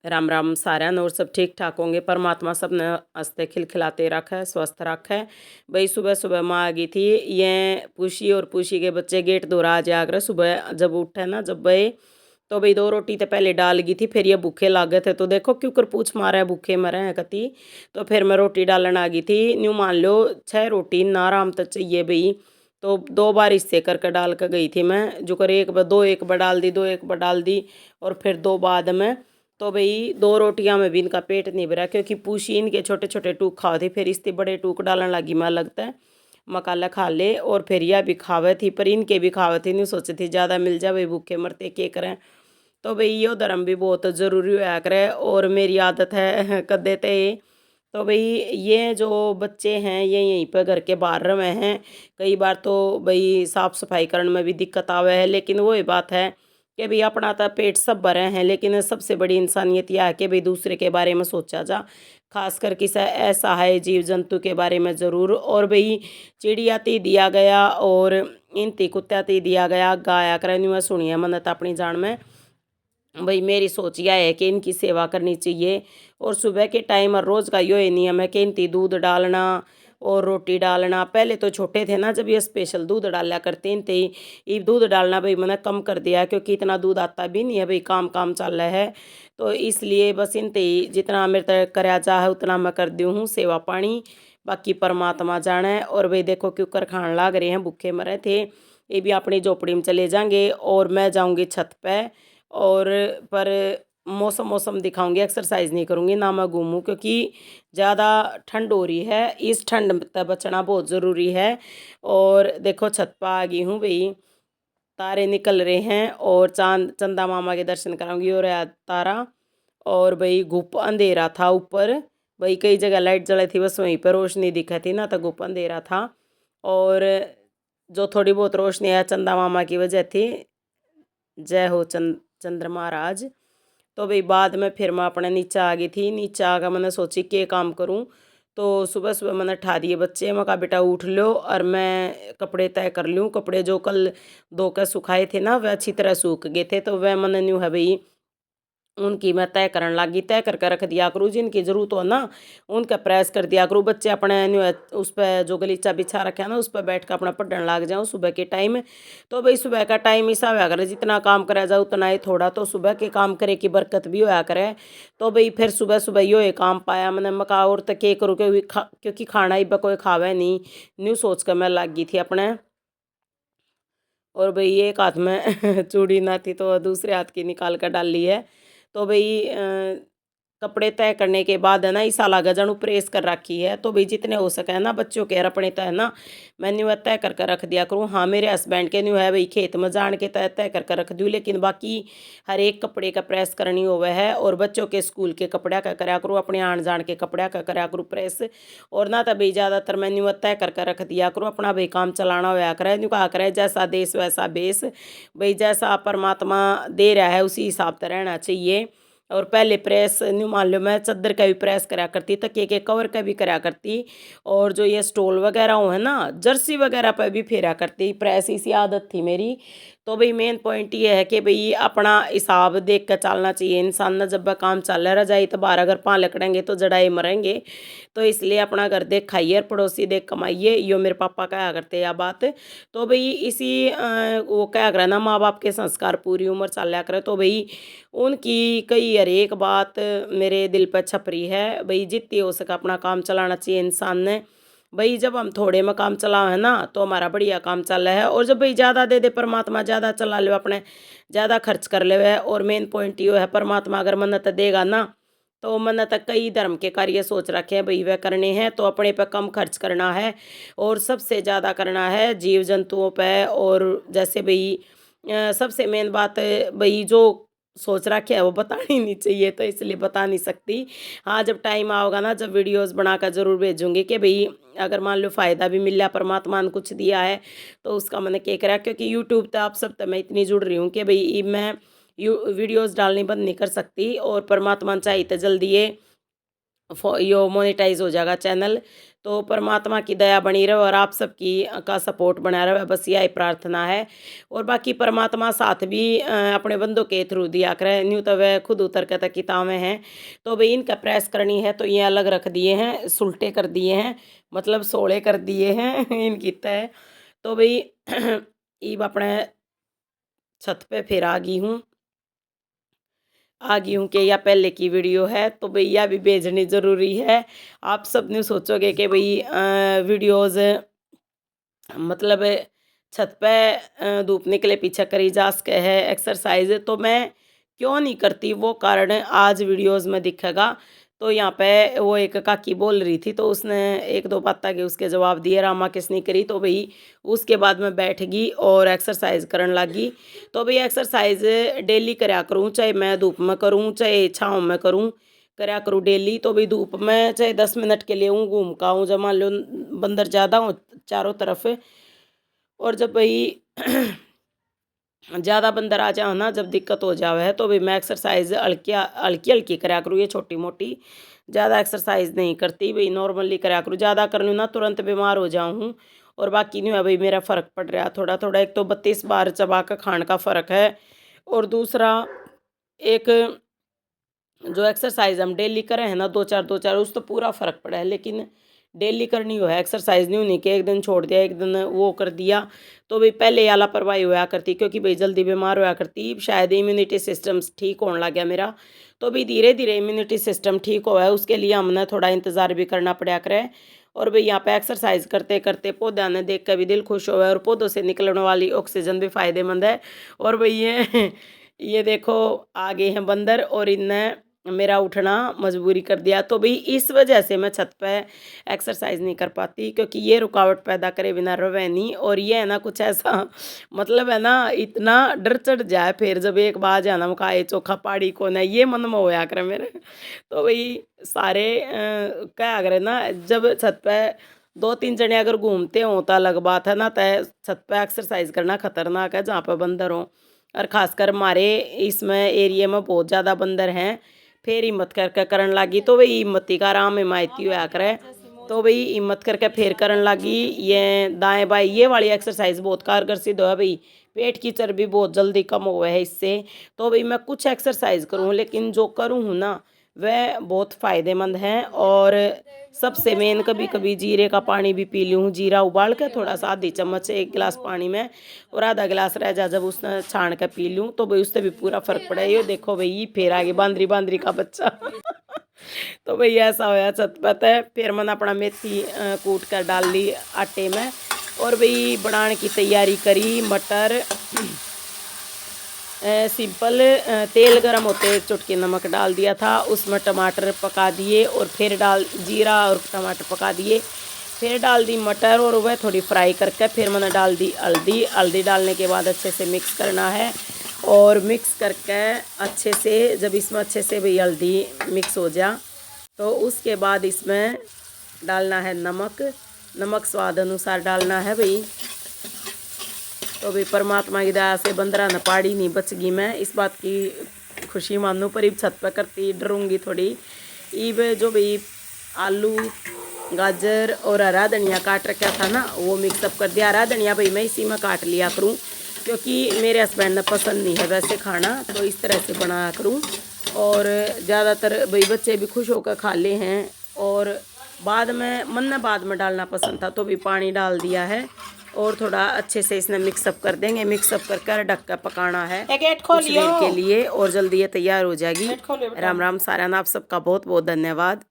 राम राम साਰਿਆਂ ਨੂੰ और सब ठीक ठाक होंगे। परमात्मा सब ने हंसते खिलखिलाते रखे, स्वस्थ रखे। भाई सुबह सुबह माँ आ गई थी, ये पूछी और पूछी के बच्चे गेट दोहरा जाकर सुबह जब उठे ना, जब भाई तो भाई 2 रोटी तो पहले डाल गई थी, फिर ये भूखे लागे थे तो देखो क्यों कर पूछ मारा है, भूखे मरे हैं कति। तो फिर मैं रोटी डालने आ गई थी, न्यू मान लो 6 रोटी ना आराम तक चाहिए भाई। तो 2 बार इससे करके डाल कर गई थी मैं, जो कर एक बार 2 एक बार डाल दी, 2 एक बार डाल दी और फिर 2 बाद में। तो भाई 2 रोटियां में भी इनका पेट नहीं भरा, क्योंकि पूछी इनके छोटे छोटे टूक खाओ थे, फिर इससे बड़े टूक डालने लगी मैं लगता है मकाला खा ले। और फिर यह भी खावे थी, पर इनके भी खावे थी, नहीं सोचे थी ज़्यादा मिल जाए भाई, भूखे मरते के करें। तो भाई यो धर्म भी बहुत ज़रूरी होया करे, और मेरी आदत है कर देते। तो भाई ये जो बच्चे हैं ये यहीं पर घर के बाहर रहे हैं, कई बार तो भाई साफ़ सफाई करने में भी दिक्कत आवे है, लेकिन वही बात है कि भाई अपना तो पेट सब भरे हैं, लेकिन सबसे बड़ी इंसानियत यह है कि भाई दूसरे के बारे में सोचा जा, खासकर किसी ऐसा है जीव जंतु के बारे में ज़रूर। और भाई चिड़िया ती दिया गया और इन ती कुत्ता ती दिया गया, गाया करनी मैं सुनिए मन तो अपनी जान में। भाई मेरी सोच यह है कि इनकी सेवा करनी चाहिए, और सुबह के टाइम और रोज़ का यो ही नियम है कि इनकी दूध डालना और रोटी डालना। पहले तो छोटे थे ना जब ये स्पेशल दूध डाला करते इनते ही, ये दूध डालना भाई मैंने कम कर दिया, क्योंकि इतना दूध आता भी नहीं है भाई, काम काम चल रहा है। तो इसलिए बस इनते ही जितना मेरे तक कराया जा है उतना मैं कर दी हूँ सेवा पानी, बाकी परमात्मा जाने। और भाई देखो क्यों कर खान लाग रहे हैं, भूखे मरे थे। ये भी अपनी झोपड़ी में चले जाएंगे और मैं जाऊँगी छत पे, और पर मौसम मौसम दिखाऊंगी, एक्सरसाइज नहीं करूंगी ना मैं घूमूं, क्योंकि ज़्यादा ठंड हो रही है, इस ठंड से बचना बहुत ज़रूरी है। और देखो छत पर आ गई हूँ भाई, तारे निकल रहे हैं और चांद चंदा मामा के दर्शन कराऊंगी। और है तारा, और भाई घुप अंधेरा था ऊपर, भाई कई जगह लाइट जलाई थी बस वहीं पर रोशनी दिखा थी ना, तो घुप अंधेरा था। और जो थोड़ी बहुत रोशनी है चंदा मामा की वजह थी। जय हो चंद्र महाराज। तो भाई बाद में फिर मैं अपने नीचे आ गई थी, नीचे आकर मैंने सोची के काम करूं। तो सुबह सुबह मैंने ठा दिए बच्चे, मैं कहा बेटा उठ लो और मैं कपड़े तय कर लूँ। कपड़े जो कल धो कर सुखाए थे ना वह अच्छी तरह सूख गए थे, तो वह मैंने न्यू है भाई उनकी मैं तय करने लगी, तय करके रख दिया करूँ, जिनकी ज़रूरत हो ना उनका प्रेस कर दिया करूँ। बच्चे अपने उस पर जो गलीचा बिछा रखे है ना उस पर बैठ कर अपना पढ़ने लग जाऊँ सुबह के टाइम। तो भाई सुबह का टाइम ऐसा होया करे जितना काम करा जाए उतना ही थोड़ा, तो सुबह के काम करे की बरकत भी होया करे। तो भाई फिर सुबह सुबह यो ये काम पाया मैंने, मका और तक के करूँ क्योंकि खाना ही कोई खावे नहीं, न्यू सोच कर मैं लग गई थी अपने। और भाई एक हाथ में चूड़ी ना थी तो दूसरे हाथ की निकाल कर डाल ली है। तो भाई कपड़े तय करने के बाद है ना इस साला गजन प्रेस कर रखी है, तो भाई जितने हो सके है ना बच्चों के अपने तय ना मैंने वह तय करके रख दिया करूँ। हाँ मेरे हस्बैंड के न्यू है भाई खेत में जान के तय तय करके रख दूँ, लेकिन बाकी हर एक कपड़े का प्रेस करनी हुआ है। और बच्चों के स्कूल के कपड़े का कराया करूँ, अपने आन जान के कपड़े का कराया करूँ प्रेस। और ना तो भाई ज़्यादातर मैं न्यू तय करके रख दिया करूँ, अपना भाई काम चलाना होया करे, न्यू कहा करे जैसा देश वैसा बेस, भाई जैसा परमात्मा दे रहा है उसी हिसाब से रहना चाहिए। और पहले प्रेस न्यू मान लो मैं चादर का भी प्रेस करा करती, तकिए के कवर का भी करा करती, और जो ये स्टोल वगैरह हो है ना जर्सी वगैरह पर भी फेरा करती प्रेस, इसी आदत थी मेरी। तो भाई मेन पॉइंट ये है कि भाई अपना हिसाब देख कर चलना चाहिए इंसान ना, जब वह काम चल रहा जाए तो बाहर अगर पाँ लकड़ेंगे तो जड़ाए मरेंगे। तो इसलिए अपना घर देख खाइए और पड़ोसी देख कमाइए, यो मेरे पापा कहा करते या बात। तो भाई इसी वो क्या करे ना माँ बाप के संस्कार पूरी उम्र चल करे, तो भाई उनकी कई हर एक बात मेरे दिल पर छपरी है। भाई जितनी हो सके अपना काम चलाना चाहिए इंसान ने। भाई जब हम थोड़े में काम चलाओ है ना तो हमारा बढ़िया काम चल रहा है, और जब भाई ज़्यादा दे दे परमात्मा, ज़्यादा चला ले अपने, ज़्यादा खर्च कर ले। और मेन पॉइंट ये है परमात्मा अगर मन्नत देगा ना तो मन्नत कई धर्म के कार्य सोच रखे हैं भाई वह करने हैं, तो अपने पे कम खर्च करना है और सबसे ज़्यादा करना है जीव जंतुओं पे। और जैसे भाई सबसे मेन बात भाई जो सोच रखे है वो बतानी नहीं चाहिए, तो इसलिए बता नहीं सकती। हाँ जब टाइम आओगा ना जब वीडियोस बनाकर ज़रूर भेजूंगी कि भाई अगर मान लो फ़ायदा भी मिल रहा, परमात्मा ने कुछ दिया है तो उसका मैंने क्या करा, क्योंकि यूट्यूब तो आप सब तो मैं इतनी जुड़ रही हूँ कि भाई मैं वीडियोस डालनी बंद नहीं कर सकती, और परमात्मा ने चाहिए तो जल्दी ये यो मोनेटाइज हो जाएगा चैनल। तो परमात्मा की दया बनी रहे और आप सबकी का सपोर्ट बना रहे, बस यही प्रार्थना है। और बाकी परमात्मा साथ भी अपने बंदों के थ्रू दिया करे, न्यू तो वह खुद उतर के तक किताबें हैं। तो भाई इनका प्रेस करनी है तो ये अलग रख दिए हैं, सुलटे कर दिए हैं, मतलब सोले कर दिए हैं इनकी तय। तो भाई ईब अपने छत पे फिर आ गई हूँ कि यह पहले की वीडियो है, तो भैया भी भेजनी ज़रूरी है। आप सब ने सोचोगे कि भाई वीडियोज़ मतलब छत पे धूप निकले पीछे करी जा सके है एक्सरसाइज, तो मैं क्यों नहीं करती वो कारण आज वीडियोज़ में दिखेगा। तो यहाँ पे वो एक काकी बोल रही थी, तो उसने एक दो बात के उसके जवाब दिए, रामा किसने करी। तो भाई उसके बाद मैं बैठ गई और एक्सरसाइज करने लगी। तो भाई एक्सरसाइज डेली कराया करूँ, चाहे मैं धूप में करूँ चाहे छाँव में करूँ, कराया करूँ डेली। तो भाई धूप में चाहे 10 मिनट के लिए हूँ घूम का हूँ, जब मान लो बंदर ज़्यादा हो चारों तरफ, और जब भाई ज़्यादा बंदर आ जाओ ना, जब दिक्कत हो जावे है, तो भी मैं एक्सरसाइज हल्की हल्की कराया करूँ, ये छोटी मोटी ज़्यादा एक्सरसाइज नहीं करती भाई, नॉर्मली कराया करूँ। ज़्यादा कर लूँ ना तुरंत बीमार हो जाऊँ। और बाकी नहीं है भाई, मेरा फ़र्क पड़ रहा थोड़ा थोड़ा। एक तो 32 बार चबा कर खाने का फ़र्क है, और दूसरा एक जो एक्सरसाइज हम डेली करें है ना, दो चार उस तो पूरा फ़र्क पड़ा है। लेकिन डेली करनी हो है एक्सरसाइज, नहीं होनी कि एक दिन छोड़ दिया एक दिन वो कर दिया। तो भाई पहले या लापरवाही होया करती, क्योंकि भाई जल्दी बीमार होया करती। शायद इम्यूनिटी सिस्टम ठीक होने लग गया मेरा, तो भी धीरे धीरे इम्यूनिटी सिस्टम ठीक हुआ है, उसके लिए हमने थोड़ा इंतज़ार भी करना पड़ा करे। और भाई यहाँ पे एक्सरसाइज करते करते पौधा ने देख कर भी दिल खुश हुआ है, और पौधों से निकलने वाली ऑक्सीजन भी फ़ायदेमंद है। और भाई ये देखो आगे हैं बंदर, और इनने मेरा उठना मजबूरी कर दिया। तो भाई इस वजह से मैं छत पे एक्सरसाइज नहीं कर पाती, क्योंकि ये रुकावट पैदा करे बिना रवे नहीं। और ये है ना कुछ ऐसा मतलब है ना, इतना डर चढ़ जाए फिर जब एक बार जाना मुका ये चोखा पहाड़ी को ना, ये मन में होया करे मेरे। तो भाई सारे क्या करे ना, जब छत पे 2-3 जने अगर घूमते हो तो अलग बात है ना, तय छत पे एक्सरसाइज करना खतरनाक है जहाँ पे बंदर हो। और ख़ासकर हमारे इसमें एरिया में बहुत ज़्यादा बंदर हैं। फिर हिम्मत करके करन लागी, तो भाई हिम्मती का आराम हिमायती होया करे। तो भाई हिम्मत करके फिर करन लागी, ये दाएं बाएं ये वाली एक्सरसाइज बहुत कारगर सिद्ध है भाई। पेट की चर्बी बहुत जल्दी कम हुआ है इससे। तो भाई मैं कुछ एक्सरसाइज करूँ, लेकिन जो करूँ हूँ ना वह बहुत फ़ायदेमंद हैं। और सबसे मेन कभी कभी जीरे का पानी भी पी लूँ, जीरा उबाल के थोड़ा सा आधी चम्मच 1 गिलास पानी में, और आधा गिलास रह जा जब उसने छान के पी लूँ, तो भाई उससे भी पूरा फर्क पड़ा। ये देखो भाई फिर आगे बांदरी बांदरी का बच्चा तो भाई ऐसा होया छत पे है। फिर मैंने अपना मेथी कूट कर डाल ली आटे में, और भाई बनाने की तैयारी करी। मटर सिंपल तेल गरम होते चुटकी नमक डाल दिया था, उसमें टमाटर पका दिए, और फिर जीरा और टमाटर पका दिए, फिर डाल दी मटर, और वह थोड़ी फ्राई करके फिर मैंने डाल दी हल्दी डालने के बाद अच्छे से मिक्स करना है। और मिक्स करके अच्छे से जब इसमें अच्छे से भी हल्दी मिक्स हो जा, तो उसके बाद इसमें डालना है नमक स्वाद अनुसार डालना है भाई। तो भाई परमात्मा की दया से बंदरा न पाड़ी नहीं बच गई, मैं इस बात की खुशी मानूँ। पर इब छत पर करती डरूंगी थोड़ी। इब जो भाई आलू गाजर और हरा धनिया काट रखा था ना, वो मिक्सअप कर दिया। हरा धनिया भाई मैं इसी में काट लिया करूँ, क्योंकि मेरे हस्बैंड ने पसंद नहीं है वैसे खाना, तो इस तरह से बनाया करूँ। और ज़्यादातर भाई बच्चे भी खुश होकर खा ले हैं। और बाद में डालना पसंद था, तो भी पानी डाल दिया है, और थोड़ा अच्छे से इसने मिक्सअप कर देंगे। मिक्सअप कर ढक कर पकाना है कुछ देर के लिए, और जल्दी ये तैयार हो जाएगी। राम राम सारा, आप सबका बहुत बहुत धन्यवाद।